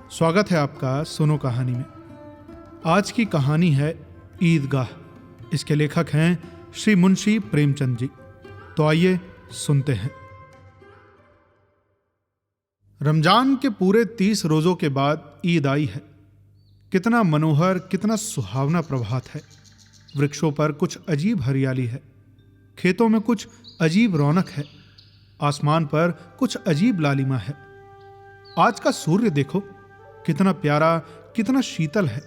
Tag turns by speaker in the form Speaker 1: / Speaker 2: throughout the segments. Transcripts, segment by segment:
Speaker 1: स्वागत है आपका सुनो कहानी में। आज की कहानी है ईदगाह। इसके लेखक हैं श्री मुंशी प्रेमचंद जी। तो आइए सुनते हैं। रमजान के पूरे 30 रोजों के बाद ईद आई है। कितना मनोहर, कितना सुहावना प्रभात है। वृक्षों पर कुछ अजीब हरियाली है, खेतों में कुछ अजीब रौनक है, आसमान पर कुछ अजीब लालिमा है। आज का सूर्य देखो, कितना प्यारा, कितना शीतल है,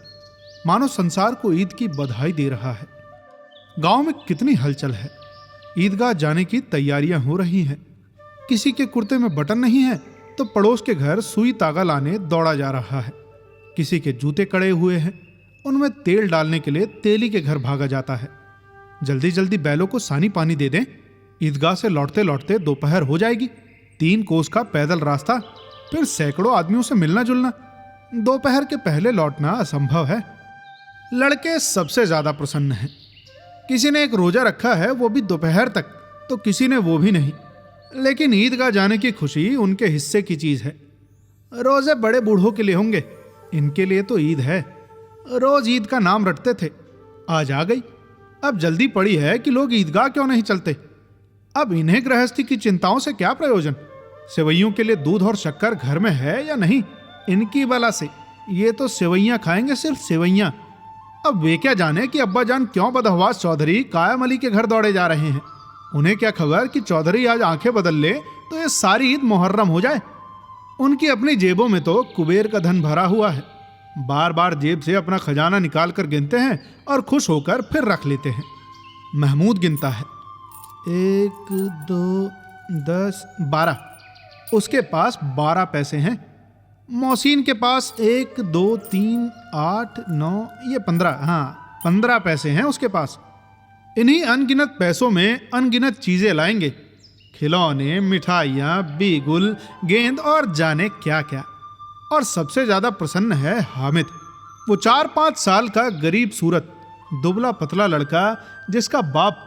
Speaker 1: मानो संसार को ईद की बधाई दे रहा है। गांव में कितनी हलचल है। ईदगाह जाने की तैयारियां हो रही हैं। किसी के कुर्ते में बटन नहीं है तो पड़ोस के घर सुई तागा लाने दौड़ा जा रहा है। किसी के जूते कड़े हुए हैं, उनमें तेल डालने के लिए तेली के घर भागा जाता है। जल्दी जल्दी बैलों को सानी पानी दे दें, ईदगाह से लौटते लौटते दोपहर हो जाएगी। 3 कोस का पैदल रास्ता, फिर सैकड़ों आदमियों से मिलना जुलना। दोपहर के पहले लौटना असंभव है। लड़के सबसे ज्यादा प्रसन्न हैं। किसी ने एक रोजा रखा है, वो भी दोपहर तक, तो किसी ने वो भी नहीं। लेकिन ईदगाह जाने की खुशी उनके हिस्से की चीज है। रोजे बड़े बूढ़ों के लिए होंगे, इनके लिए तो ईद है। रोज ईद का नाम रटते थे, आज आ गई। अब जल्दी पड़ी है कि लोग ईदगाह क्यों नहीं चलते। अब इन्हें गृहस्थी की चिंताओं से क्या प्रयोजन। सेवैयों के लिए दूध और शक्कर घर में है या नहीं, इनकी बला से। ये तो सेवैयां खाएंगे, सिर्फ सेवैयां। अब वे क्या जाने कि अब्बा जान क्यों बदहवास चौधरी कायम अली के घर दौड़े जा रहे हैं। उन्हें क्या खबर कि चौधरी आज आंखें बदल ले तो ये सारी ईद मुहर्रम हो जाए। उनकी अपनी जेबों में तो कुबेर का धन भरा हुआ है। बार बार जेब से अपना खजाना निकाल कर गिनते हैं और खुश होकर फिर रख लेते हैं। महमूद गिनता है, 1, 2, 10, 12। उसके पास 12 पैसे हैं। मोहसिन के पास 1, 2, 3, 8, 9, ये 15। हाँ, 15 पैसे हैं उसके पास। इन्हीं अनगिनत पैसों में अनगिनत चीजें लाएंगे, खिलौने, मिठाइयाँ, बीगुल, गेंद और जाने क्या क्या। और सबसे ज्यादा प्रसन्न है हामिद, वो 4-5 साल का गरीब सूरत दुबला पतला लड़का जिसका बाप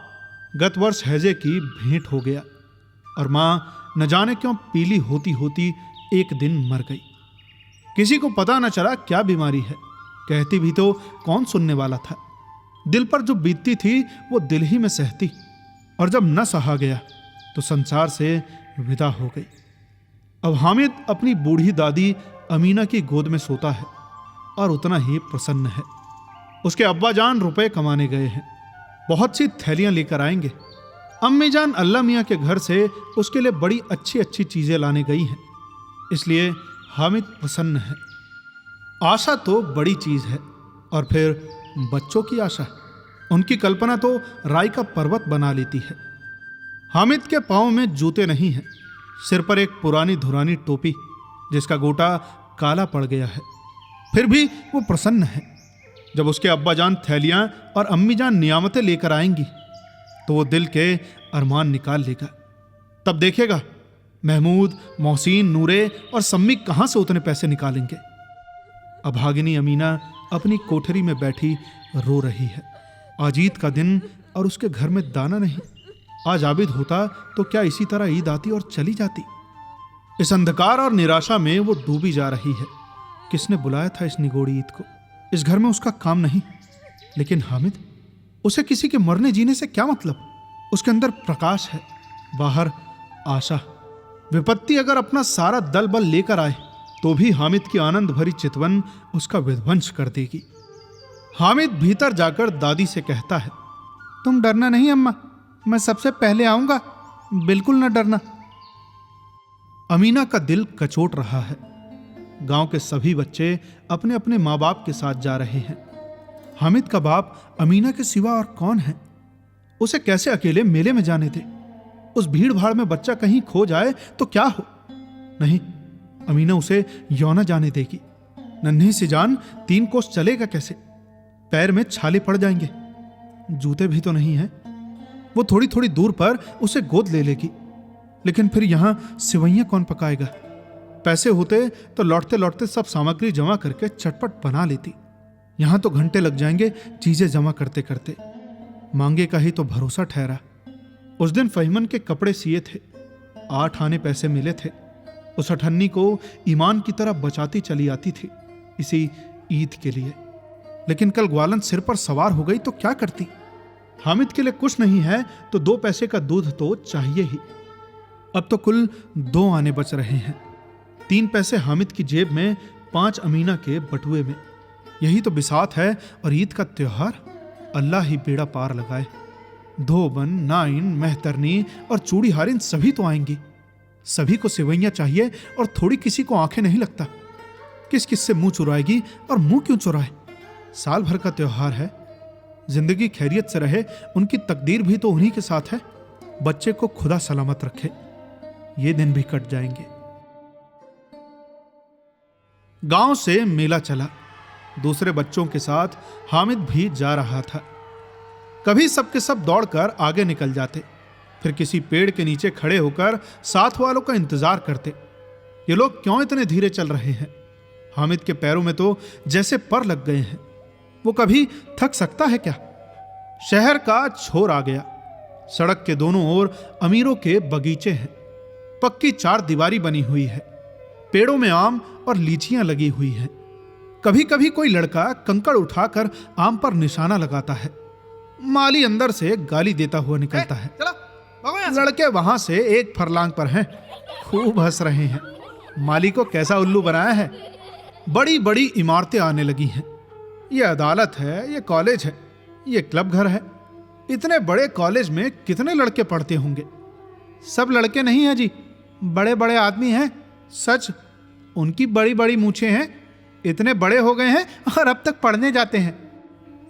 Speaker 1: गत वर्ष हैजे की भेंट हो गया और मां न जाने क्यों पीली होती होती एक दिन मर गई। किसी को पता न चला क्या बीमारी है, कहती भी तो कौन सुनने वाला था। दिल पर जो बीतती थी वो दिल ही में सहती, और जब न सहा गया तो संसार से विदा हो गई। अब हामिद अपनी बूढ़ी दादी अमीना की गोद में सोता है और उतना ही प्रसन्न है। उसके अब्बा जान रुपए कमाने गए हैं, बहुत सी थैलियां लेकर आएंगे। अम्मी जान अल्लाह मियाँ के घर से उसके लिए बड़ी अच्छी अच्छी चीजें लाने गई हैं, इसलिए हामिद प्रसन्न है। आशा तो बड़ी चीज है, और फिर बच्चों की आशा, उनकी कल्पना तो राई का पर्वत बना लेती है। हामिद के पांव में जूते नहीं हैं, सिर पर एक पुरानी धुरानी टोपी जिसका गोटा काला पड़ गया है। फिर भी वो प्रसन्न है। जब उसके अब्बा जान थैलियां और अम्मी जान नियामतें लेकर आएंगी तो वो दिल के अरमान निकाल लेगा। तब देखेगा महमूद, मोहसिन, नूरे और सम्मी कहां से उतने पैसे निकालेंगे। अभागिनी अमीना अपनी कोठरी में बैठी रो रही है। आज ईद का दिन और उसके घर में दाना नहीं। आज आबिद होता तो क्या इसी तरह ईद आती और चली जाती। इस अंधकार और निराशा में वो डूबी जा रही है। किसने बुलाया था इस निगोड़ी ईद को। इस घर में उसका काम नहीं। लेकिन हामिद, उसे किसी के मरने जीने से क्या मतलब। उसके अंदर प्रकाश है, बाहर आशा। विपत्ति अगर अपना सारा दल बल लेकर आए तो भी हामिद की आनंद भरी चितवन उसका विध्वंस कर देगी। हामिद भीतर जाकर दादी से कहता है, तुम डरना नहीं अम्मा, मैं सबसे पहले आऊंगा, बिल्कुल न डरना। अमीना का दिल कचोट रहा है। गांव के सभी बच्चे अपने अपने माँ बाप के साथ जा रहे हैं। हामिद का बाप अमीना के सिवा और कौन है। उसे कैसे अकेले मेले में जाने दे। उस भीड़ भाड़ में बच्चा कहीं खो जाए तो क्या हो। नहीं, अमीना उसे यौना जाने देगी। नन्ही सी जान 3 कोस चलेगा कैसे। पैर में छाले पड़ जाएंगे, जूते भी तो नहीं है। वो थोड़ी थोड़ी दूर पर उसे गोद ले लेगी, लेकिन फिर यहां सिवैयां कौन पकाएगा। पैसे होते तो लौटते लौटते सब सामग्री जमा करके चटपट बना लेती। यहां तो घंटे लग जाएंगे चीजें जमा करते करते। मांगे का ही तो भरोसा ठहरा। उस दिन फहीमन के कपड़े सिए थे, 8 आने पैसे मिले थे। उस अठन्नी को ईमान की तरह बचाती चली आती थी इसी ईद के लिए। लेकिन कल ग्वालन सिर पर सवार हो गई तो क्या करती? हामिद के लिए कुछ नहीं है तो 2 पैसे का दूध तो चाहिए ही। अब तो कुल 2 आने बच रहे हैं। 3 पैसे हामिद की जेब में, 5 अमीना के बटुए में। यही तो बिसात है और ईद का त्योहार। अल्लाह ही बेड़ा पार लगाए। धोबन, नाइन, मेहतरनी और चूड़ी हारिन सभी तो आएंगी। सभी को सेवैयां चाहिए और थोड़ी किसी को आंखें नहीं लगता। किस किस से मुंह चुराएगी और मुंह क्यों चुराए? साल भर का त्योहार है। जिंदगी खैरियत से रहे, उनकी तकदीर भी तो उन्हीं के साथ है। बच्चे को खुदा सलामत रखे। ये दिन भी कट जाएंगे। गांव से मेला चला। दूसरे बच्चों के साथ हामिद भी जा रहा था। कभी सबके सब दौड़कर आगे निकल जाते, फिर किसी पेड़ के नीचे खड़े होकर साथ वालों का इंतजार करते। ये लोग क्यों इतने धीरे चल रहे हैं? हामिद के पैरों में तो जैसे पर लग गए हैं। वो कभी थक सकता है क्या? शहर का छोर आ गया। सड़क के दोनों ओर अमीरों के बगीचे हैं। पक्की 4 दीवारी बनी हुई है। पेड़ों में आम और लीचियां लगी हुई हैं। कभी कभी कोई लड़का कंकड़ उठाकर आम पर निशाना लगाता है। माली अंदर से गाली देता हुआ निकलता है। लड़के वहां से 1 फरलांग पर हैं, खूब हंस रहे हैं। माली को कैसा उल्लू बनाया है। बड़ी बड़ी इमारतें आने लगी हैं। ये अदालत है, ये कॉलेज है, ये क्लब घर है। इतने बड़े कॉलेज में कितने लड़के पढ़ते होंगे? सब लड़के नहीं हैं जी, बड़े बड़े आदमी हैं। सच, उनकी बड़ी बड़ी मूछें हैं। इतने बड़े हो गए हैं और अब तक पढ़ने जाते हैं।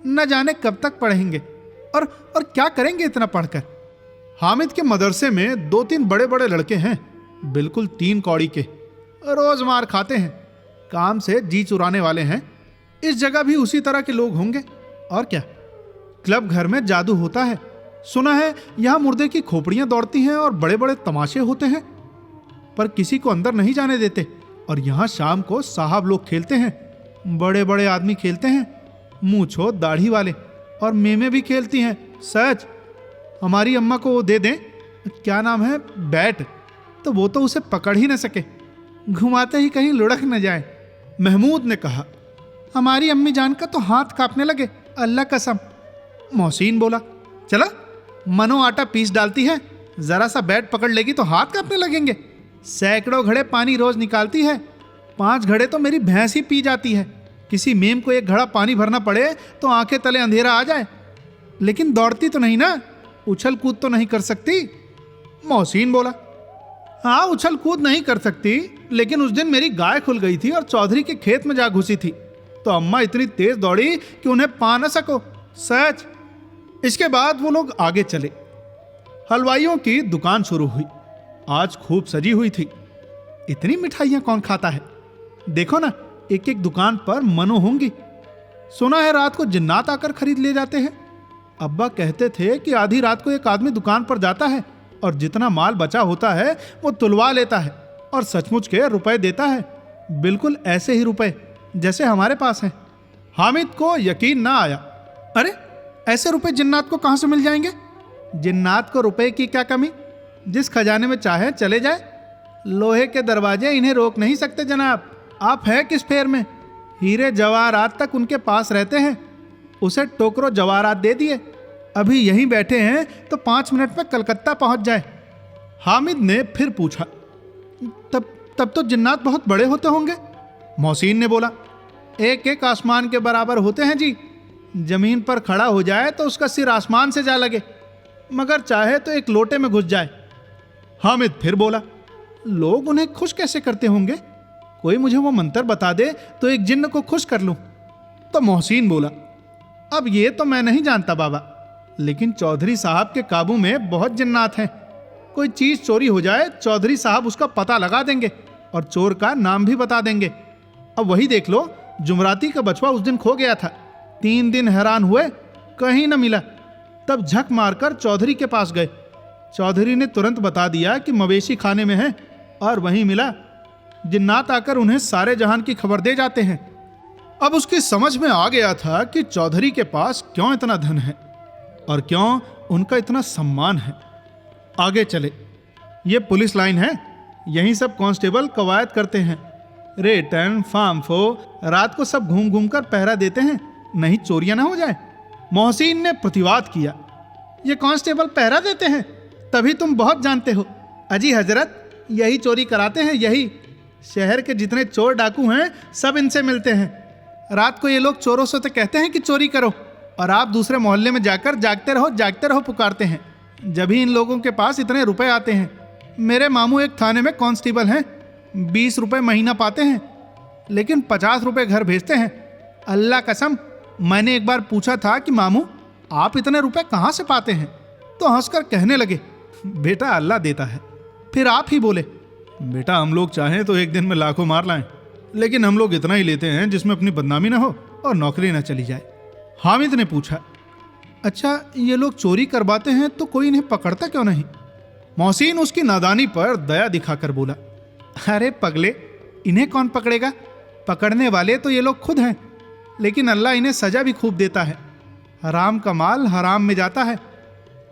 Speaker 1: न जाने कब तक पढ़ेंगे और क्या करेंगे इतना पढ़कर। हामिद के मदरसे में 2-3 बड़े बड़े लड़के हैं, बिल्कुल 3 कौड़ी के। रोज मार खाते हैं, काम से जी चुराने वाले हैं। इस जगह भी उसी तरह के लोग होंगे और क्या। क्लब घर में जादू होता है। सुना है यहां मुर्दे की खोपड़ियां दौड़ती हैं और बड़े बड़े तमाशे होते हैं, पर किसी को अंदर नहीं जाने देते। और यहां शाम को साहब लोग खेलते हैं, बड़े बड़े आदमी खेलते हैं, मूंछो दाढ़ी वाले, और मेमे भी खेलती हैं। सच, हमारी अम्मा को वो दे दें, क्या नाम है, बैट, तो वो तो उसे पकड़ ही न सके, घुमाते ही कहीं लुढ़क न जाए। महमूद ने कहा। हमारी अम्मी जान का तो हाथ कांपने लगे, अल्लाह कसम। मोहसिन बोला, चला, मनो आटा पीस डालती है, जरा सा बैट पकड़ लेगी तो हाथ कांपने लगेंगे। सैकड़ों घड़े पानी रोज निकालती है, 5 घड़े तो मेरी भैंस ही पी जाती है। किसी मेम को 1 घड़ा पानी भरना पड़े तो आंखें तले अंधेरा आ जाए। लेकिन दौड़ती तो नहीं ना, उछल कूद तो नहीं कर सकती। मोहसिन बोला, हाँ उछल कूद नहीं कर सकती, लेकिन उस दिन मेरी गाय खुल गई थी और चौधरी के खेत में जा घुसी थी, तो अम्मा इतनी तेज दौड़ी कि उन्हें पा न सको। सच। इसके बाद वो लोग आगे चले। हलवाइयों की दुकान शुरू हुई। आज खूब सजी हुई थी। इतनी मिठाइयां कौन खाता है? देखो ना, एक एक दुकान पर मनो होंगी। सुना है रात को जिन्नात आकर खरीद ले जाते हैं। अब्बा कहते थे कि आधी रात को एक आदमी दुकान पर जाता है और जितना माल बचा होता है वो तुलवा लेता है और सचमुच के रुपए देता है। बिल्कुल ऐसे ही रुपए जैसे हमारे पास हैं। हामिद को यकीन ना आया। अरे, ऐसे रुपए जिन्नात को कहां से मिल जाएंगे? जिन्नात को रुपए की क्या कमी, जिस खजाने में चाहे चले जाए। लोहे के दरवाजे इन्हें रोक नहीं सकते जनाब। आप है किस फेर में? हीरे जवाहरात तक उनके पास रहते हैं। उसे टोकरो जवाहरात दे दिए, अभी यहीं बैठे हैं तो 5 मिनट में कलकत्ता पहुंच जाए। हामिद ने फिर पूछा, तब तो जिन्नात बहुत बड़े होते होंगे? मोहसिन ने बोला, 1-1 आसमान के बराबर होते हैं जी। जमीन पर खड़ा हो जाए तो उसका सिर आसमान से जा लगे, मगर चाहे तो एक लोटे में घुस जाए। हामिद फिर बोला, लोग उन्हें खुश कैसे करते होंगे? कोई मुझे वो मंत्र बता दे तो एक जिन्न को खुश कर लूं। तो मोहसिन बोला, अब ये तो मैं नहीं जानता बाबा, लेकिन चौधरी साहब के काबू में बहुत जिन्नात हैं। कोई चीज चोरी हो जाए, चौधरी साहब उसका पता लगा देंगे और चोर का नाम भी बता देंगे। अब वही देख लो, जुमराती का बछवा उस दिन खो गया था। 3 दिन हैरान हुए, कहीं न मिला। तब झक मारकर चौधरी के पास गए। चौधरी ने तुरंत बता दिया कि मवेशी खाने में है, और वहीं मिला। जिन्नात आकर उन्हें सारे जहान की खबर दे जाते हैं। अब उसकी समझ में आ गया था कि चौधरी के पास क्यों इतना धन है और क्यों उनका इतना सम्मान है। आगे चले। ये पुलिस लाइन है, यहीं सब कांस्टेबल कवायद करते हैं। रेटन फार्मफो रात को सब घूम घूम कर पहरा देते हैं, नहीं चोरियां ना हो जाए। मोहसिन ने प्रतिवाद किया, ये कांस्टेबल पहरा देते हैं, तभी तुम बहुत जानते हो। अजी हजरत, यही चोरी कराते हैं, यही। शहर के जितने चोर डाकू हैं सब इनसे मिलते हैं। रात को ये लोग चोरों से तो कहते हैं कि चोरी करो, और आप दूसरे मोहल्ले में जाकर जागते रहो पुकारते हैं। जब ही इन लोगों के पास इतने रुपए आते हैं। मेरे मामू एक थाने में कांस्टेबल हैं, 20 रुपए महीना पाते हैं, लेकिन 50 रुपए घर भेजते हैं। अल्लाह कसम, मैंने एक बार पूछा था कि मामू आप इतने रुपए कहाँ से पाते हैं, तो हंसकर कहने लगे, बेटा अल्लाह देता है। फिर आप ही बोले, बेटा हम लोग चाहें तो एक दिन में लाखों मार लाएं, लेकिन हम लोग इतना ही लेते हैं जिसमें अपनी बदनामी ना हो और नौकरी ना चली जाए। हामिद ने पूछा, अच्छा ये लोग चोरी करवाते हैं तो कोई इन्हें पकड़ता क्यों नहीं? मोहसिन उसकी नादानी पर दया दिखाकर बोला, अरे पगले, इन्हें कौन पकड़ेगा? पकड़ने वाले तो ये लोग खुद हैं, लेकिन अल्लाह इन्हें सजा भी खूब देता है। हराम का माल हराम में जाता है।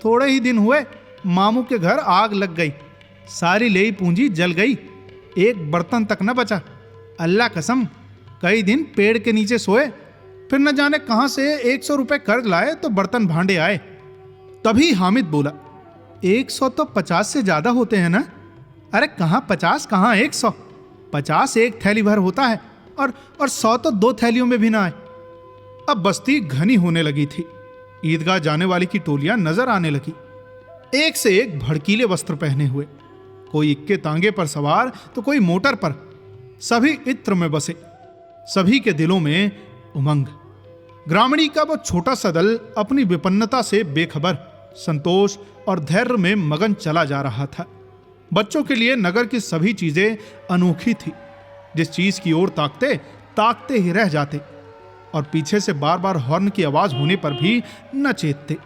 Speaker 1: थोड़े ही दिन हुए मामू के घर आग लग गई, सारी लेई पूंजी जल गई, एक बर्तन तक न बचा। अल्लाह कसम, कई दिन पेड़ के नीचे सोए, फिर न जाने कहां से 100 रुपए कर्ज लाए तो बर्तन भांडे आए। तभी हामिद बोला, 100 तो 50 से ज्यादा होते हैं ना? अरे कहाँ 50 कहाँ 100, 50 एक थैली भर होता है, और 100 तो 2 थैलियों में भी ना आए। अब बस्ती घनी होने लगी थी। ईदगाह जाने वाली की टोलियां नजर आने लगी, एक से एक भड़कीले वस्त्र पहने हुए, कोई इक्के तांगे पर सवार तो कोई मोटर पर। सभी इत्र में बसे, सभी के दिलों में उमंग। ग्रामीणी का वो छोटा सा दल अपनी विपन्नता से बेखबर, संतोष और धैर्य में मगन चला जा रहा था। बच्चों के लिए नगर की सभी चीजें अनोखी थी। जिस चीज की ओर ताकते ही रह जाते, और पीछे से बार बार हॉर्न की आवाज होने पर भी न चेतते।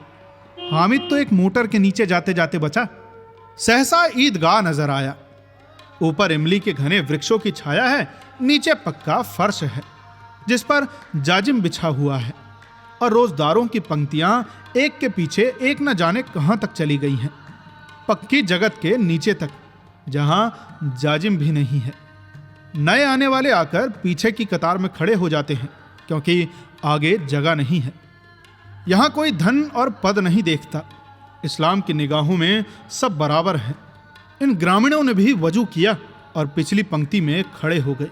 Speaker 1: हामिद तो एक मोटर के नीचे जाते जाते बचा। सहसा ईदगाह नजर आया। ऊपर इमली के घने वृक्षों की छाया है, नीचे पक्का फर्श है जिस पर जाजिम बिछा हुआ है, और रोजदारों की पंक्तियां एक के पीछे एक न जाने कहां तक चली गई हैं, पक्की जगत के नीचे तक, जहां जाजिम भी नहीं है। नए आने वाले आकर पीछे की कतार में खड़े हो जाते हैं, क्योंकि आगे जगह नहीं है। यहां कोई धन और पद नहीं देखता। इस्लाम की निगाहों में सब बराबर हैं। इन ग्रामीणों ने भी वजू किया और पिछली पंक्ति में खड़े हो गए।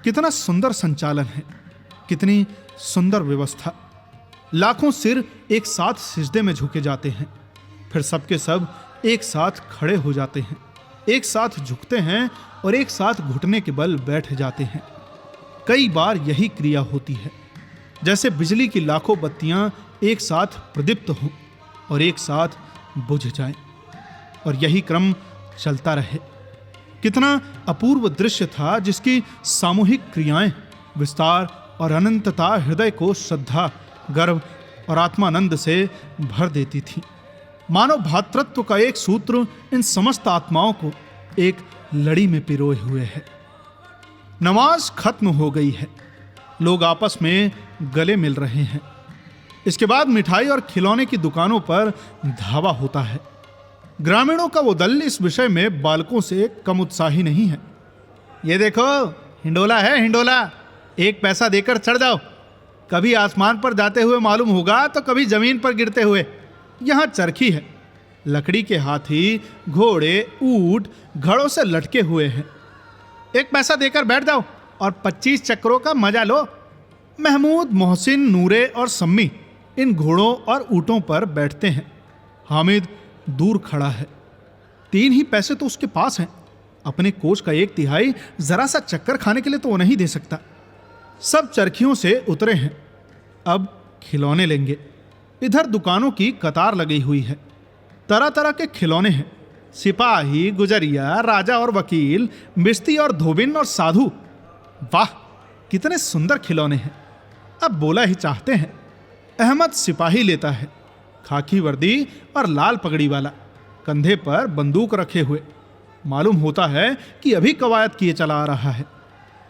Speaker 1: कितना सुंदर संचालन है, कितनी सुंदर व्यवस्था। लाखों सिर एक साथ सिजदे में झुके जाते हैं, फिर सबके सब एक साथ खड़े हो जाते हैं, एक साथ झुकते हैं और एक साथ घुटने के बल बैठ जाते हैं। कई बार यही क्रिया होती है, जैसे बिजली की लाखों बत्तियां एक साथ प्रदीप्त हों और एक साथ बुझ जाएं, और यही क्रम चलता रहे। कितना अपूर्व दृश्य था, जिसकी सामूहिक क्रियाएं, विस्तार और अनंतता हृदय को श्रद्धा, गर्व और आत्मानंद से भर देती थी। मानव भातृत्व का एक सूत्र इन समस्त आत्माओं को एक लड़ी में पिरोए हुए है। नमाज खत्म हो गई है, लोग आपस में गले मिल रहे हैं। इसके बाद मिठाई और खिलौने की दुकानों पर धावा होता है। ग्रामीणों का वो दल इस विषय में बालकों से कम उत्साही नहीं है। ये देखो, हिंडोला है, हिंडोला, 1 पैसा देकर चढ़ जाओ। कभी आसमान पर जाते हुए मालूम होगा तो कभी जमीन पर गिरते हुए। यहाँ चरखी है, लकड़ी के हाथी, घोड़े, ऊंट घड़ों से लटके हुए हैं। 1 पैसा देकर बैठ जाओ और 25 चक्रों का मजा लो। महमूद, मोहसिन, नूरे और सम्मी इन घोड़ों और ऊँटों पर बैठते हैं। हामिद दूर खड़ा है। 3 ही पैसे तो उसके पास हैं। अपने कोच का 1/3 जरा सा चक्कर खाने के लिए तो वो नहीं दे सकता। सब चरखियों से उतरे हैं, अब खिलौने लेंगे। इधर दुकानों की कतार लगी हुई है। तरह तरह के खिलौने हैं, सिपाही, गुजरिया, राजा और वकील, बिस्ती और धोबिन और साधु। वाह, कितने सुंदर खिलौने हैं। अब बोला ही चाहते हैं। अहमद सिपाही लेता है, खाकी वर्दी और लाल पगड़ी वाला, कंधे पर बंदूक रखे हुए। मालूम होता है कि अभी कवायद किए चला आ रहा है।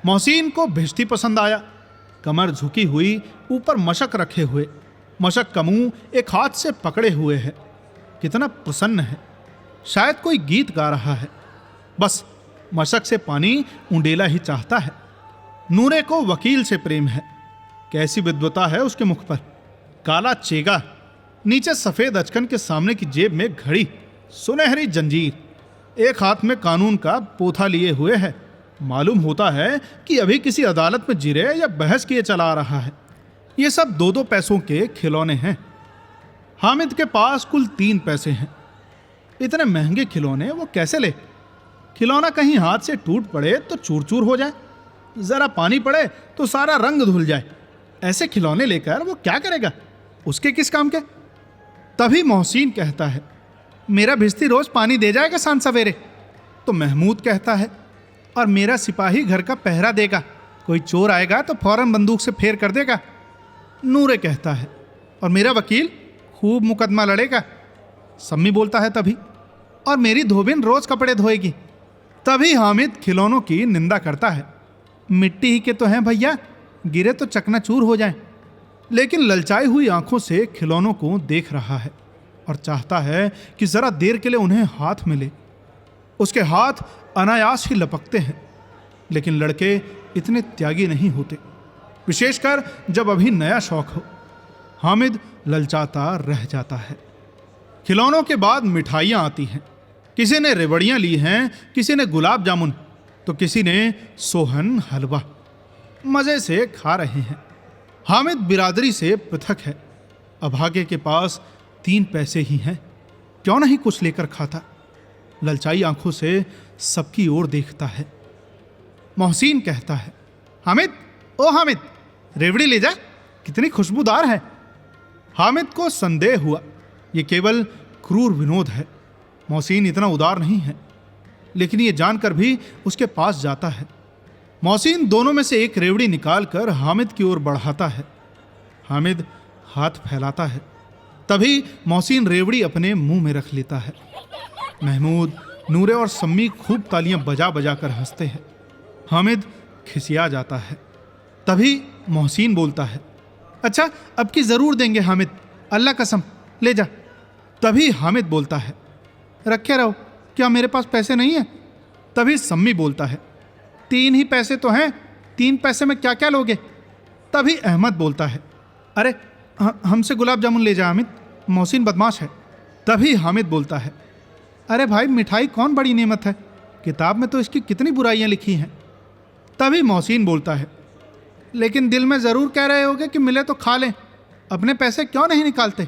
Speaker 1: मोहसिन को भिश्ती पसंद आया, कमर झुकी हुई, ऊपर मशक रखे हुए। मशक का मुंह एक हाथ से पकड़े हुए है। कितना प्रसन्न है, शायद कोई गीत गा रहा है। बस मशक से पानी उंडेला ही चाहता है। नूरे को वकील से प्रेम है। कैसी विद्वता है उसके मुख पर, काला चेगा, नीचे सफेद अचकन के सामने की जेब में घड़ी, सुनहरी जंजीर, एक हाथ में कानून का पोथा लिए हुए है। मालूम होता है कि अभी किसी अदालत में जिरे या बहस किए चला आ रहा है। ये सब 2-2 पैसों के खिलौने हैं। हामिद के पास कुल 3 पैसे हैं। इतने महंगे खिलौने वो कैसे ले? खिलौना कहीं हाथ से टूट पड़े तो चूर चूर हो जाए, जरा पानी पड़े तो सारा रंग धुल जाए। ऐसे खिलौने लेकर वो क्या करेगा? उसके किस काम के? तभी मोहसिन कहता है, मेरा भिश्ती रोज पानी दे जाएगा सांझ सवेरे। तो महमूद कहता है, और मेरा सिपाही घर का पहरा देगा, कोई चोर आएगा तो फौरन बंदूक से फेर कर देगा। नूरे कहता है, और मेरा वकील खूब मुकदमा लड़ेगा। सम्मी बोलता है तभी, और मेरी धोबिन रोज कपड़े धोएगी। तभी हामिद खिलौनों की निंदा करता है, मिट्टी ही के तो हैं भैया, गिरे तो चकनाचूर हो जाएं। लेकिन ललचाई हुई आंखों से खिलौनों को देख रहा है और चाहता है कि जरा देर के लिए उन्हें हाथ में ले। उसके हाथ अनायास ही लपकते हैं, लेकिन लड़के इतने त्यागी नहीं होते, विशेषकर जब अभी नया शौक हो। हामिद ललचाता रह जाता है। खिलौनों के बाद मिठाइयाँ आती हैं। किसी ने रेवड़ियाँ ली हैं, किसी ने गुलाब जामुन, तो किसी ने सोहन हलवा। मज़े से खा रहे हैं। हामिद बिरादरी से पृथक है। अभागे के पास 3 पैसे ही हैं, क्यों नहीं कुछ लेकर खाता? ललचाई आंखों से सबकी ओर देखता है। मोहसिन कहता है, हामिद, ओ हामिद, रेवड़ी ले जा, कितनी खुशबूदार है। हामिद को संदेह हुआ ये केवल क्रूर विनोद है। मोहसिन इतना उदार नहीं है, लेकिन ये जानकर भी उसके पास जाता है। मोहसिन दोनों में से एक रेवड़ी निकालकर हामिद की ओर बढ़ाता है। हामिद हाथ फैलाता है। तभी मोहसिन रेवड़ी अपने मुंह में रख लेता है। महमूद, नूरे और सम्मी खूब तालियां बजा बजा कर हंसते हैं। हामिद खिसिया जाता है। तभी मोहसिन बोलता है, अच्छा अब की जरूर देंगे हामिद, अल्लाह कसम, ले जा। तभी हामिद बोलता है, रखे रहो, क्या मेरे पास पैसे नहीं है? तभी सम्मी बोलता है, 3 ही पैसे तो हैं, 3 पैसे में क्या क्या लोगे? तभी अहमद बोलता है, अरे हमसे गुलाब जामुन ले जा हामिद, मोहसिन बदमाश है। तभी हामिद बोलता है, अरे भाई मिठाई कौन बड़ी नेमत है, किताब में तो इसकी कितनी बुराइयां लिखी हैं। तभी मोहसिन बोलता है, लेकिन दिल में ज़रूर कह रहे होगे कि मिले तो खा लें, अपने पैसे क्यों नहीं निकालते?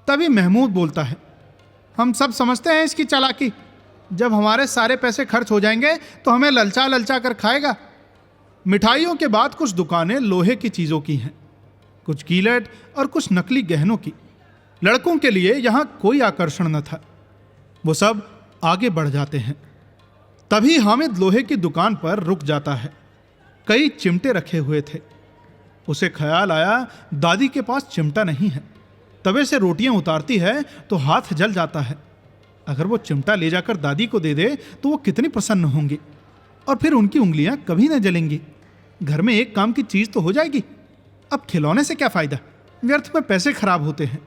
Speaker 1: तभी महमूद बोलता है, हम सब समझते हैं इसकी चालाकी, जब हमारे सारे पैसे खर्च हो जाएंगे तो हमें ललचा ललचा कर खाएगा। मिठाइयों के बाद कुछ दुकानें लोहे की चीज़ों की हैं, कुछ कीलट और कुछ नकली गहनों की। लड़कों के लिए यहाँ कोई आकर्षण न था, वो सब आगे बढ़ जाते हैं। तभी हामिद लोहे की दुकान पर रुक जाता है। कई चिमटे रखे हुए थे। उसे ख्याल आया दादी के पास चिमटा नहीं है। तवे से रोटियां उतारती है तो हाथ जल जाता है। अगर वो चिमटा ले जाकर दादी को दे दे तो वो कितनी प्रसन्न होंगी, और फिर उनकी उंगलियां कभी न जलेंगी। घर में एक काम की चीज़ तो हो जाएगी। अब खिलौने से क्या फ़ायदा, व्यर्थ में पैसे खराब होते हैं।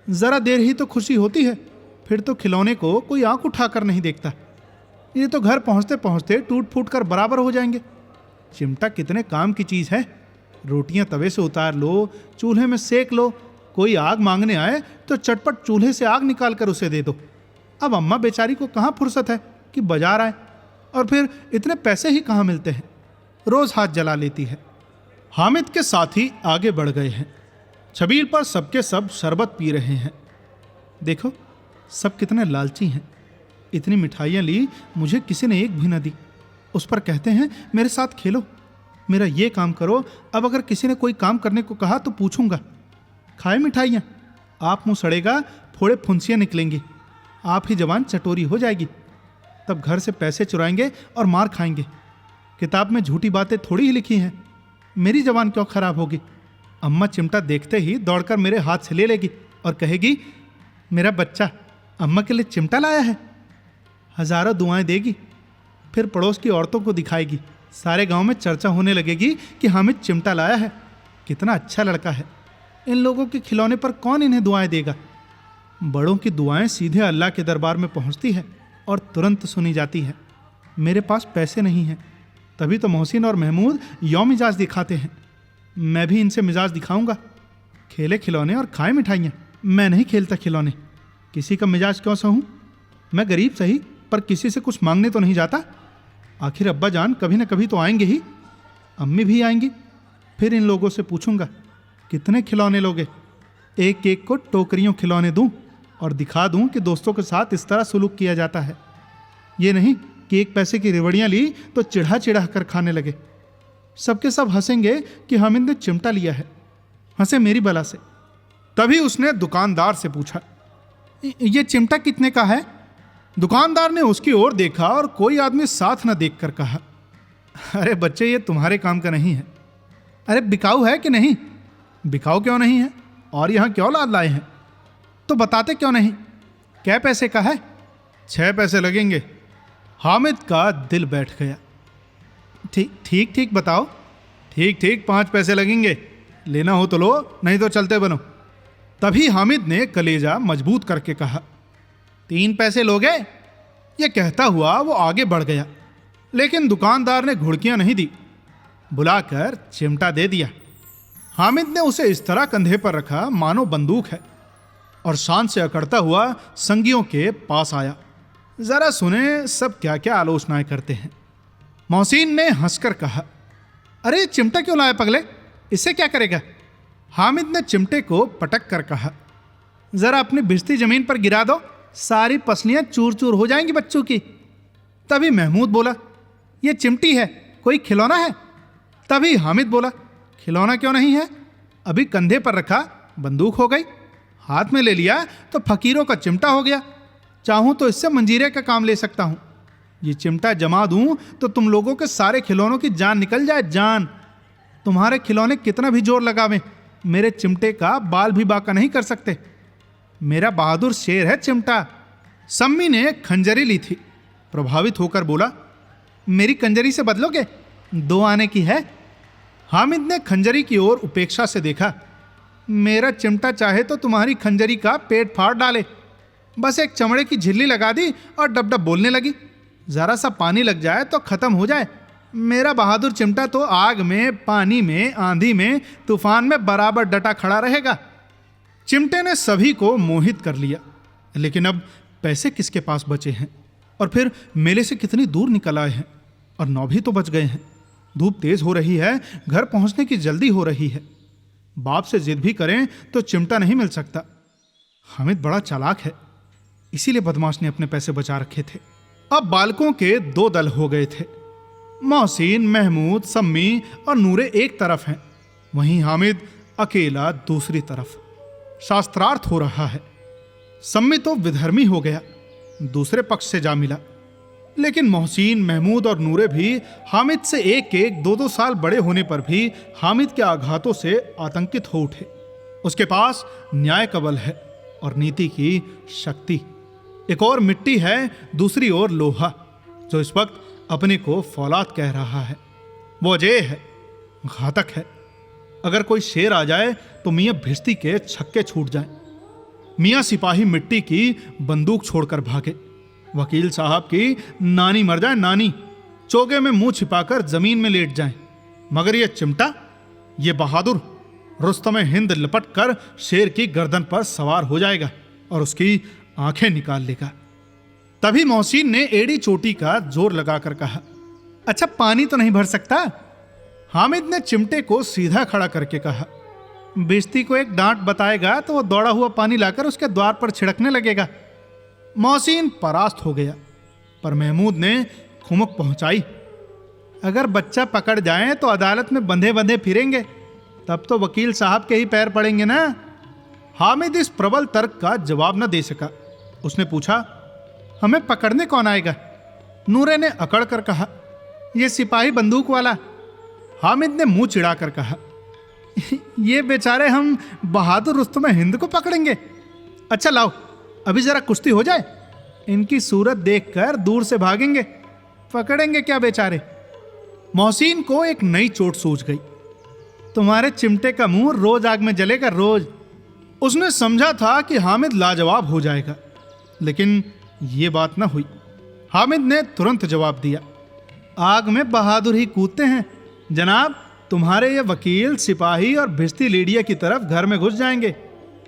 Speaker 1: ज़रा देर ही तो खुशी होती है, फिर तो खिलौने को कोई आंख उठाकर नहीं देखता। ये तो घर पहुंचते पहुंचते टूट फूट कर बराबर हो जाएंगे। चिमटा कितने काम की चीज़ है। रोटियां तवे से उतार लो, चूल्हे में सेक लो, कोई आग मांगने आए तो चटपट चूल्हे से आग निकाल कर उसे दे दो। अब अम्मा बेचारी को कहाँ फुर्सत है कि बाजार आए, और फिर इतने पैसे ही कहाँ मिलते हैं, रोज़ हाथ जला लेती है। हामिद के साथी आगे बढ़ गए हैं। छबील पर सबके सब शरबत पी रहे हैं। देखो सब कितने लालची हैं। इतनी मिठाइयाँ ली, मुझे किसी ने एक भी न दी। उस पर कहते हैं मेरे साथ खेलो, मेरा ये काम करो। अब अगर किसी ने कोई काम करने को कहा तो पूछूंगा, खाए मिठाइयाँ? आप मुँह सड़ेगा, फोड़े फुंसियाँ निकलेंगी, आप ही जवान चटोरी हो जाएगी। तब घर से पैसे चुराएंगे और मार खाएंगे। किताब में झूठी बातें थोड़ी ही लिखी हैं, मेरी जवान क्यों खराब होगी? अम्मा चिमटा देखते ही दौड़कर मेरे हाथ से ले लेगी और कहेगी, मेरा बच्चा अम्मा के लिए चिमटा लाया है। हजारों दुआएं देगी, फिर पड़ोस की औरतों को दिखाएगी। सारे गांव में चर्चा होने लगेगी कि हामिद चिमटा लाया है, कितना अच्छा लड़का है। इन लोगों के खिलौने पर कौन इन्हें दुआएं देगा? बड़ों की दुआएं सीधे अल्लाह के दरबार में पहुंचती है और तुरंत सुनी जाती है। मेरे पास पैसे नहीं हैं। तभी तो मोहसिन और महमूद यौम मिजाज दिखाते हैं। मैं भी इनसे मिजाज दिखाऊंगा। खेले खिलौने और खाए मिठाइयाँ। मैं नहीं खेलता खिलौने। किसी का मिजाज क्यों सहूँ? मैं गरीब सही, पर किसी से कुछ मांगने तो नहीं जाता। आखिर अब्बा जान कभी ना कभी तो आएंगे ही। अम्मी भी आएंगी। फिर इन लोगों से पूछूंगा कितने खिलौने लोगे। एक एक को टोकरियों खिलौने दूं और दिखा दूं कि दोस्तों के साथ इस तरह सुलूक किया जाता है। ये नहीं कि 1 पैसे की रिवड़ियाँ ली तो चिढ़ा चिढ़ा कर खाने लगे। सबके सब हंसेंगे कि हामिद ने चिमटा लिया है। हंसे मेरी बला से। तभी उसने दुकानदार से पूछा, ये चिमटा कितने का है? दुकानदार ने उसकी ओर देखा और कोई आदमी साथ न देखकर कहा, अरे बच्चे, ये तुम्हारे काम का नहीं है। अरे बिकाऊ है कि नहीं? बिकाऊ क्यों नहीं है? और यहाँ क्यों लाद लाए हैं? तो बताते क्यों नहीं? क्या पैसे का है? 6 पैसे लगेंगे। हामिद का दिल बैठ गया। ठीक ठीक बताओ। ठीक 5 पैसे लगेंगे। लेना हो तो लो, नहीं तो चलते बनो। तभी हामिद ने कलेजा मजबूत करके कहा, 3 पैसे लोगे? ये कहता हुआ वो आगे बढ़ गया, लेकिन दुकानदार ने घुड़कियां नहीं दी। बुलाकर चिमटा दे दिया। हामिद ने उसे इस तरह कंधे पर रखा मानो बंदूक है और शान से अकड़ता हुआ संगियों के पास आया। जरा सुने सब क्या क्या आलोचनाएं करते हैं। मोहसिन ने हंसकर कहा, अरे चिमटा क्यों लाए पगले? इससे क्या करेगा? हामिद ने चिमटे को पटक कर कहा, जरा अपनी भिजती जमीन पर गिरा दो, सारी पसलियां चूर चूर हो जाएंगी बच्चों की। तभी महमूद बोला, यह चिमटी है, कोई खिलौना है? तभी हामिद बोला, खिलौना क्यों नहीं है? अभी कंधे पर रखा बंदूक हो गई, हाथ में ले लिया तो फकीरों का चिमटा हो गया। चाहूं तो इससे मंजीरे का काम ले सकता हूं। ये चिमटा जमा दूं तो तुम लोगों के सारे खिलौनों की जान निकल जाए, जान। तुम्हारे खिलौने कितना भी जोर लगावें, मेरे चिमटे का बाल भी बाका नहीं कर सकते। मेरा बहादुर शेर है चिमटा। सम्मी ने खंजरी ली थी। प्रभावित होकर बोला, मेरी खंजरी से बदलोगे? 2 आने की है। हामिद ने खंजरी की ओर उपेक्षा से देखा। मेरा चिमटा चाहे तो तुम्हारी खंजरी का पेट फाड़ डाले। बस एक चमड़े की झिल्ली लगा दी और डब डब बोलने लगी। जरा सा पानी लग जाए तो खत्म हो जाए। मेरा बहादुर चिमटा तो आग में, पानी में, आंधी में, तूफान में बराबर डटा खड़ा रहेगा। चिमटे ने सभी को मोहित कर लिया। लेकिन अब पैसे किसके पास बचे हैं? और फिर मेले से कितनी दूर निकल आए हैं और 9 भी तो बज गए हैं। धूप तेज हो रही है, घर पहुंचने की जल्दी हो रही है। बाप से जिद भी करें तो चिमटा नहीं मिल सकता। हामिद बड़ा चालाक है, इसीलिए बदमाश ने अपने पैसे बचा रखे थे। अब बालकों के 2 दल हो गए थे। मोहसिन, महमूद, सम्मी और नूरे एक तरफ हैं, वहीं हामिद अकेला दूसरी तरफ। शास्त्रार्थ हो रहा है। सम्मी तो विधर्मी हो गया, दूसरे पक्ष से जा मिला। लेकिन मोहसिन, महमूद और नूरे भी हामिद से 1-2 साल बड़े होने पर भी हामिद के आघातों से आतंकित हो उठे। उसके पास न्याय का बल है और नीति की शक्ति। एक और मिट्टी है, दूसरी ओर लोहा, जो इस वक्त अपने को फौलाद कह रहा है। वो अजय है, घातक है। अगर कोई शेर आ जाए तो मियाँ भिश्ती के छक्के छूट जाएं। मियाँ सिपाही मिट्टी की बंदूक छोड़कर भागे। वकील साहब की नानी मर जाए, नानी चोगे में मुंह छिपाकर जमीन में लेट जाएं। मगर ये चिमटा, ये बहादुर रुस्तम हिंद लपट कर शेर की गर्दन पर सवार हो जाएगा और उसकी आंखें निकाल लेगा। तभी मोहसिन ने एड़ी चोटी का जोर लगाकर कहा, अच्छा पानी तो नहीं भर सकता? हामिद ने चिमटे को सीधा खड़ा करके कहा, भिश्ती को एक डांट बताएगा तो वो दौड़ा हुआ पानी लाकर उसके द्वार पर छिड़कने लगेगा। मोहसिन परास्त हो गया, पर महमूद ने खुमक पहुंचाई, अगर बच्चा पकड़ जाए तो अदालत में बंधे बंधे फिरेंगे, तब तो वकील साहब के ही पैर पड़ेंगे ना। हामिद इस प्रबल तर्क का जवाब न दे सका। उसने पूछा, हमें पकड़ने कौन आएगा? नूरे ने अकड़ कर कहा, यह सिपाही बंदूक वाला। हामिद ने मुंह चिढ़ाकर कहा, ये बेचारे हम बहादुर रुस्तम हिंद को पकड़ेंगे? अच्छा लाओ, अभी जरा कुश्ती हो जाए, इनकी सूरत देखकर दूर से भागेंगे, पकड़ेंगे क्या बेचारे। मोहसिन को एक नई चोट सूझ गई। तुम्हारे चिमटे का मुंह रोज आग में जलेगा, रोज। उसने समझा था कि हामिद लाजवाब हो जाएगा, लेकिन यह बात न हुई। हामिद ने तुरंत जवाब दिया, आग में बहादुर ही कूदते हैं। जनाब, तुम्हारे ये वकील, सिपाही और भिश्ती लीडिया की तरफ घर में घुस जाएंगे।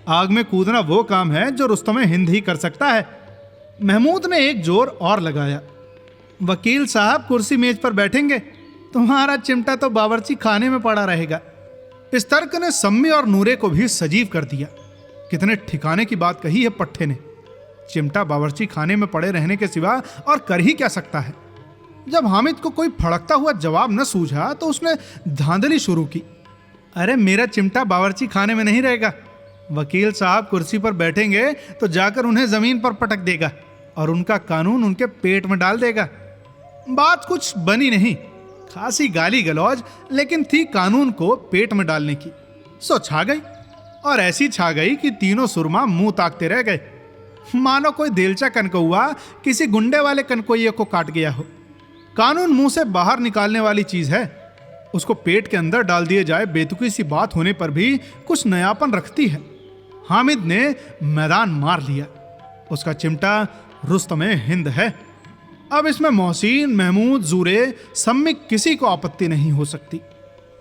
Speaker 1: आग में कूदना वो काम है जो रुस्तम हिंद ही कर सकता है। महमूद ने एक जोर और लगाया। वकील साहब कुर्सी मेज पर बैठेंगे, तुम्हारा चिमटा तो बावर्ची खाने में पड़ा रहेगा। इस तर्क ने सम्मी और नूरे को भी सजीव कर दिया। कितने ठिकाने की बात कही है पट्टे ने। चिमटा बावर्ची खाने में पड़े रहने के सिवा और कर ही क्या सकता है। जब हामिद को कोई फड़कता हुआ जवाब न सूझा तो उसने धांधली शुरू की। अरे मेरा चिमटा बावर्ची खाने में नहीं रहेगा। वकील साहब कुर्सी पर बैठेंगे तो जाकर उन्हें जमीन पर पटक देगा और उनका कानून उनके पेट में डाल देगा। बात कुछ बनी नहीं, खासी गाली गलौज, लेकिन थी कानून को पेट में डालने की। सो छा गई, और ऐसी छा गई कि तीनों सुरमा मुंह ताकते रह गए, मानो कोई देलचा कनकौआ किसी गुंडे वाले कनकोइये को काट गया हो। कानून मुंह से बाहर निकालने वाली चीज है, उसको पेट के अंदर डाल दिए जाए बेतुकी सी बात होने पर भी कुछ नयापन रखती है। हामिद ने मैदान मार लिया। उसका चिमटा रुस्तम हिंद है। अब इसमें मोहसिन, महमूद, जूरे, सम्मी किसी को आपत्ति नहीं हो सकती।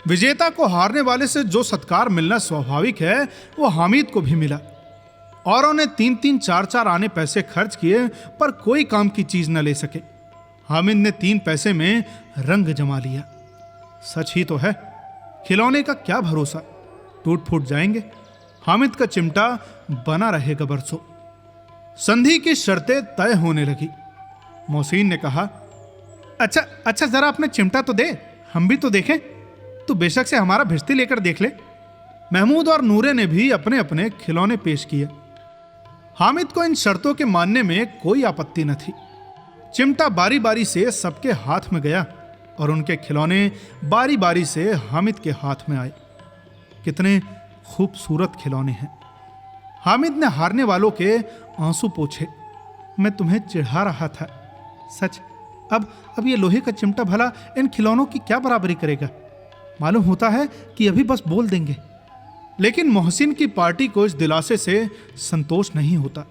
Speaker 1: विजेता को हारने वाले से जो सत्कार मिलना स्वाभाविक है वो हामिद को भी मिला। औरों ने 3-3, 4-4 आने पैसे खर्च किए पर कोई काम की चीज न ले सके। हामिद ने 3 पैसे में रंग जमा लिया। सच ही तो है, खिलौने का क्या भरोसा, टूट फूट जाएंगे। हामिद का चिमटा बना रहेगा बरसों। संधि की शर्तें तय होने लगी। मोहसिन ने कहा, अच्छा जरा अपने चिमटा तो दे, हम भी तो देखें। तू बेशक से हमारा भिश्ती लेकर देख ले। महमूद और नूरे ने भी अपने अपने खिलौने पेश किए। हामिद को इन शर्तों के मानने में कोई आपत्ति न थी। चिमटा बारी बारी से सबके हाथ में गया और उनके खिलौने बारी बारी से हामिद के हाथ में आए। कितने खूबसूरत खिलौने हैं। हामिद ने हारने वालों के आंसू पोंछे। मैं तुम्हें चिढ़ा रहा था, सच। अब ये लोहे का चिमटा भला इन खिलौनों की क्या बराबरी करेगा। मालूम होता है कि अभी बस बोल देंगे। लेकिन मोहसिन की पार्टी को इस दिलासे से संतोष नहीं होता।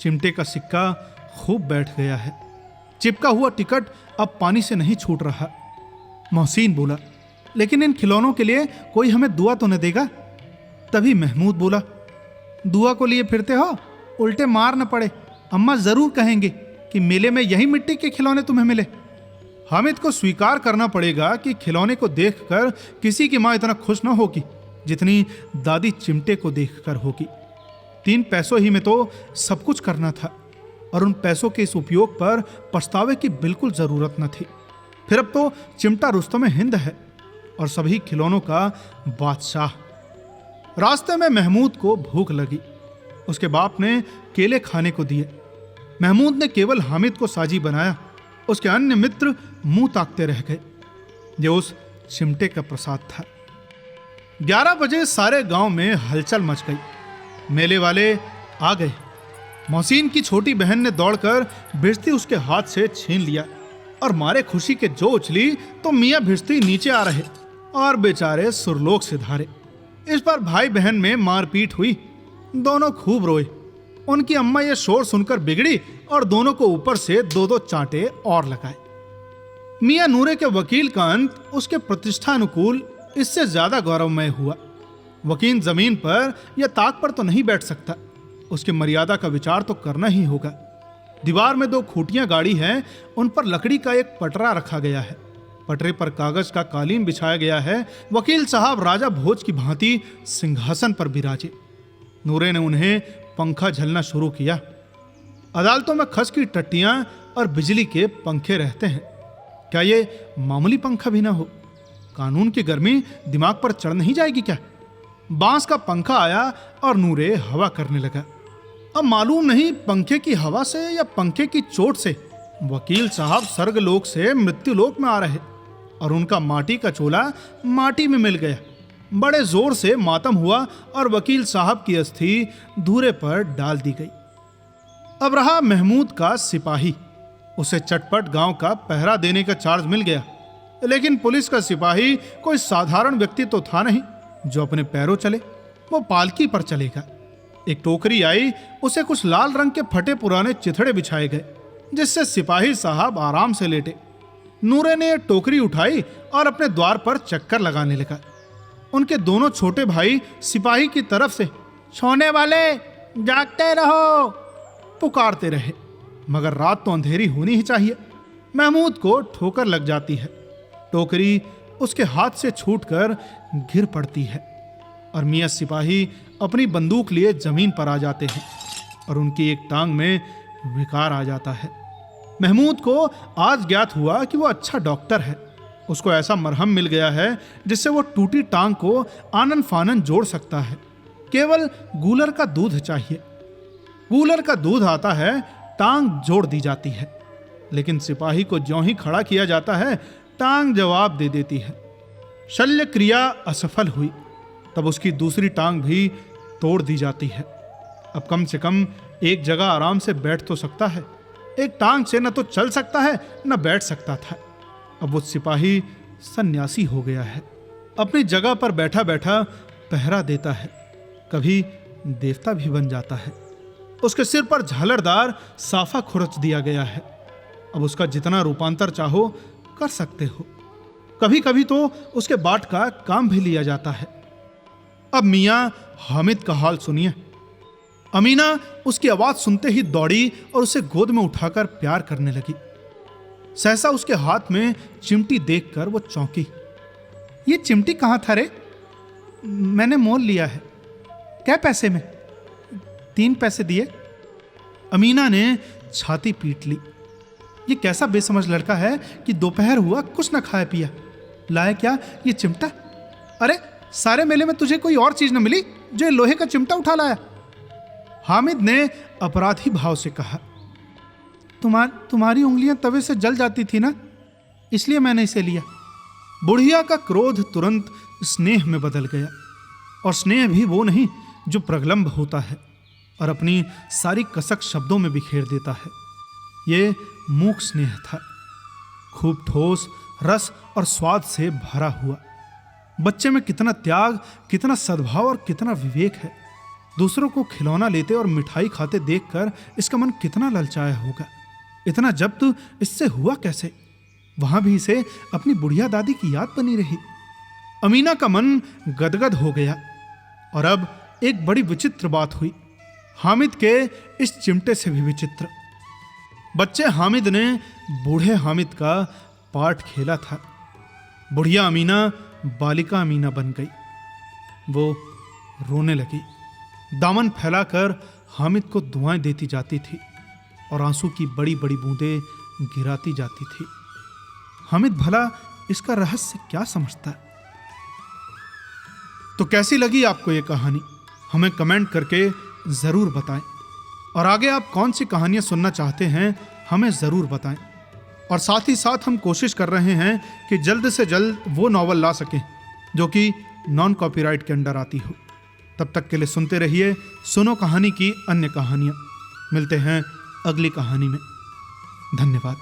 Speaker 1: चिमटे का सिक्का खूब बैठ गया है। चिपका हुआ टिकट अब पानी से नहीं छूट रहा। मोहसिन बोला, लेकिन इन खिलौनों के लिए कोई हमें दुआ तो न देगा। तभी महमूद बोला, दुआ को लिए फिरते हो, उल्टे मार न पड़े। अम्मा जरूर कहेंगे कि मेले में यही मिट्टी के खिलौने तुम्हें मिले। हामिद को स्वीकार करना पड़ेगा कि खिलौने को देखकर किसी की मां इतना खुश न होगी जितनी दादी चिमटे को देखकर होगी। 3 पैसों ही में तो सब कुछ करना था और उन पैसों के इस उपयोग पर पछतावे की बिल्कुल जरूरत न थी। फिर अब तो चिमटा रुस्तम हिंद है और सभी खिलौनों का बादशाह। रास्ते में महमूद को भूख लगी। उसके बाप ने केले खाने को दिए। महमूद ने केवल हामिद को साजी बनाया। उसके अन्य मित्र मुंह ताकते रह गए। ये उस चिमटे का प्रसाद था। 11 बजे सारे गांव में हलचल मच गई। मेले वाले आ गए। मोहसिन की छोटी बहन ने दौड़कर भिश्ती उसके हाथ से छीन लिया और मारे खुशी के जो उछली तो मियां भिश्ती नीचे आ रहे और बेचारे सुरलोक से धारे। इस पर भाई बहन में मारपीट हुई। दोनों खूब रोए। उनकी अम्मा ये शोर सुनकर बिगड़ी और दोनों को ऊपर से 2-2 चांटे और लगाए। मियां नूरे के वकील का अंत उसके प्रतिष्ठानुकूल इससे ज्यादा गौरवमय हुआ। वकील जमीन पर या ताक पर तो नहीं बैठ सकता, उसकी मर्यादा का विचार तो करना ही होगा। दीवार में 2 खूंटियां गाड़ी हैं, उन पर लकड़ी का एक पटरा रखा गया है। पटरे पर कागज का कालीन बिछाया गया है। वकील साहब राजा भोज की भांति सिंहासन पर विराजे। नूरे ने उन्हें पंखा झलना शुरू किया। अदालतों में खस की टट्टियां और बिजली के पंखे रहते हैं, क्या ये मामूली पंखा भी ना हो? कानून की गर्मी दिमाग पर चढ़ नहीं जाएगी क्या? बांस का पंखा आया और नूरे हवा करने लगा। अब मालूम नहीं पंखे की हवा से या पंखे की चोट से वकील साहब स्वर्गलोक से मृत्युलोक में आ रहे और उनका माटी का चोला माटी में मिल गया। बड़े जोर से मातम हुआ और वकील साहब की अस्थि धूरे पर डाल दी गई। अब रहा महमूद का सिपाही। उसे चटपट गांव का पहरा देने का चार्ज मिल गया। लेकिन पुलिस का सिपाही कोई साधारण व्यक्ति तो था नहीं जो अपने पैरों चले। वो पालकी पर चलेगा। एक टोकरी आई, उसे कुछ लाल रंग के फटे पुराने चिथड़े बिछाए गए जिससे सिपाही साहब आराम से लेटे। नूरे ने टोकरी उठाई और अपने द्वार पर चक्कर लगाने लगा। उनके दोनों छोटे भाई सिपाही की तरफ से सोने वाले जागते रहो पुकारते रहे, मगर रात तो अंधेरी होनी ही चाहिए। महमूद को ठोकर लग जाती है, टोकरी उसके हाथ से छूटकर गिर पड़ती है और मियां सिपाही अपनी बंदूक लिए जमीन पर आ जाते हैं और उनकी एक टांग में विकार आ जाता है। महमूद को आज ज्ञात हुआ कि वो अच्छा डॉक्टर है। उसको ऐसा मरहम मिल गया है जिससे वो टूटी टांग को आनन फानन जोड़ सकता है। केवल गूलर का दूध चाहिए। गूलर का दूध आता है, टांग जोड़ दी जाती है, लेकिन सिपाही को ज्यों ही खड़ा किया जाता है टांग जवाब दे देती है। शल्य क्रिया असफल हुई, तब उसकी दूसरी टांग भी तोड़ दी जाती है। अब कम से कम एक जगह आराम से बैठ तो सकता है। एक टांग से न तो चल सकता है न बैठ सकता था। अब वो सिपाही सन्यासी हो गया है, अपनी जगह पर बैठा बैठा पहरा देता है, कभी देवता भी बन जाता है। उसके सिर पर झालरदार साफा खुरच दिया गया है। अब उसका जितना रूपांतर चाहो कर सकते हो। कभी कभी तो उसके बाट का काम भी लिया जाता है। अब मियां हामिद का हाल सुनिए। अमीना उसकी आवाज सुनते ही दौड़ी और उसे गोद में उठाकर प्यार करने लगी। सहसा उसके हाथ में चिमटी देखकर वो चौंकी। ये चिमटी कहाँ था रे? मैंने मोल लिया है। क्या पैसे में? 3 पैसे दिए। अमीना ने छाती पीट ली। ये कैसा बेसमझ लड़का है कि दोपहर हुआ कुछ ना खाया पिया, लाया क्या ये चिमटा? अरे सारे मेले में तुझे कोई और चीज न मिली जो लोहे का चिमटा उठा लाया? हामिद ने अपराधी भाव से कहा, तुम्हारी उंगलियां तवे से जल जाती थी ना, इसलिए मैंने इसे लिया। बुढ़िया का क्रोध तुरंत स्नेह में बदल गया, और स्नेह भी वो नहीं जो प्रगल्भ होता है और अपनी सारी कसक शब्दों में बिखेर देता है। ये मूक स्नेह था, खूब ठोस रस और स्वाद से भरा हुआ। बच्चे में कितना त्याग, कितना सद्भाव और कितना विवेक है। दूसरों को खिलौना लेते और मिठाई खाते देखकर इसका मन कितना ललचाया होगा। इतना जब्त इससे हुआ कैसे? वहां भी इसे अपनी बुढ़िया दादी की याद बनी रही। अमीना का मन गदगद हो गया। और अब एक बड़ी विचित्र बात हुई, हामिद के इस चिमटे से भी विचित्र। बच्चे हामिद ने बूढ़े हामिद का पार्ट खेला था। बुढ़िया अमीना बालिका अमीना बन गई। वो रोने लगी, दामन फैलाकर हामिद को दुआएं देती जाती थी और आंसू की बड़ी बड़ी बूंदें गिराती जाती थी। हामिद भला इसका रहस्य क्या समझता है? तो कैसी लगी आपको ये कहानी? हमें कमेंट करके जरूर बताएं, और आगे आप कौन सी कहानियां सुनना चाहते हैं हमें जरूर बताएं। और साथ ही साथ हम कोशिश कर रहे हैं कि जल्द से जल्द वो नॉवल ला सकें जो कि नॉन कॉपीराइट के अंडर आती हो। तब तक के लिए सुनते रहिए सुनो कहानी की अन्य कहानियां। मिलते हैं अगली कहानी में। धन्यवाद।